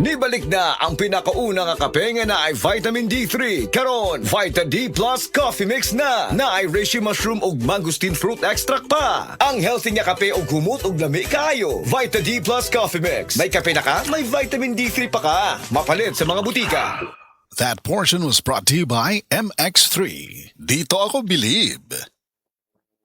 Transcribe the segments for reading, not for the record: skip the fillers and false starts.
Nibalik na ang pinakaunang kape nga na ay vitamin D3. Karon, Vita D Plus Coffee Mix na ay reishi mushroom ug mangosteen fruit extract pa. Ang healthy nga kape ug humot ug lami kaayo. Vita D Plus Coffee Mix. May kape na ka, may vitamin D3 pa ka. Mapalit sa mga butika. That portion was brought to you by MX3. Dito ako believe.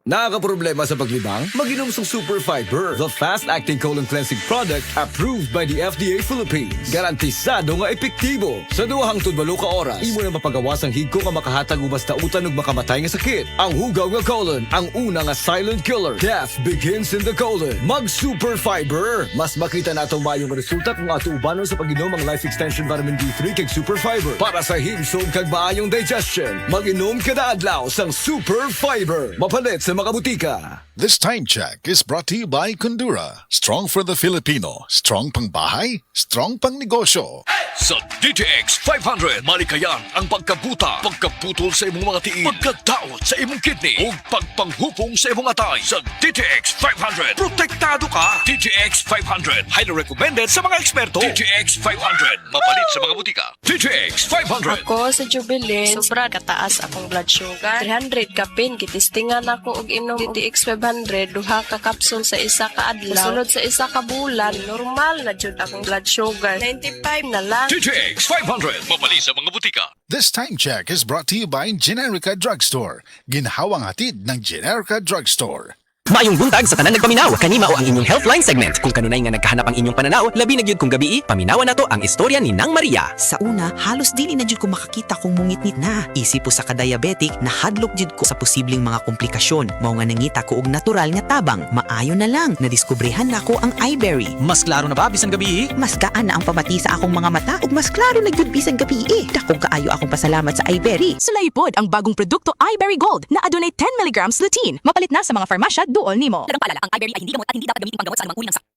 Nakakaproblema sa paglibang? Mag-inom sa Super Fiber, the fast-acting colon cleansing product approved by the FDA Philippines. Garantisado nga epektibo. Sa duhang tudbalo ka oras, imo na mapagawas ang higko nga makahatag og basta utan ug makamatay nga sakit. Ang hugaw nga colon, ang una nga silent killer. Death begins in the colon. Mag-Super Fiber. Mas makita nato mayong resulta kung ato ubanon sa pag-inom ang Life Extension Vitamin D3 kag Super Fiber. Para sa himsog kag maayong digestion, mag-inom kada adlaw sang Super Fiber. Mapalit sa mga butika. This time check is brought to you by Kundura. Strong for the Filipino. Strong pang bahay, strong pang negosyo. Sa DTX 500, malikayan ang pagkabuta, pagkaputol sa imong mga tiil, pagkadaot sa imong kidney, o pagpanghupong sa imong atay. Sa DTX 500, protektado ka. DTX 500, highly recommended sa mga eksperto. DTX 500, mapalit sa mga butika. DTX 500. Ako sa Jubilee, sobra kataas akong blood sugar. 300 kapin, gitistingan ako og inom DTX 500, duha ka kapsul sa isa ka adlaw. Sulod sa isa ka bulan, normal na jud akong blood sugar. 95 na lang. DTX 500, mapalit sa mga butika. This time check is brought to you by Generica Drugstore. Ginhawang hatid ng Generica Drugstore. Maayong buntag sa tanan nagpaminaw, kanima o ang inyong Healthline segment. Kung kanunay nga nagkahanap ang inyong pananaw, labi na gyud kung gabi, paminawan nato ang istorya ni Nang Maria. Sa una, halos dili na jud ko makakita kung mungitnit na. Isip po sa ka-diabetic, nahadlok jud ko sa posibleng mga komplikasyon. Mao nga nangita ko og natural nga tabang. Maayo na lang, nadiskubrehan na ko ang iBerry. Mas klaro na ba bisan gabi? Mas gaan na ang pamati sa akong mga mata ug mas klaro na jud bisan gabi. Dakong kaayo akong pasalamat sa iBerry. Sulaipod ang bagong produkto iBerry Gold na adunay 10 mg lutein. Mapalit na sa mga farmasya duol nimo. Lagang paalala, ang iBerry ay hindi gamot at hindi dapat gamitin panggamot sa anumang uri ng sakit.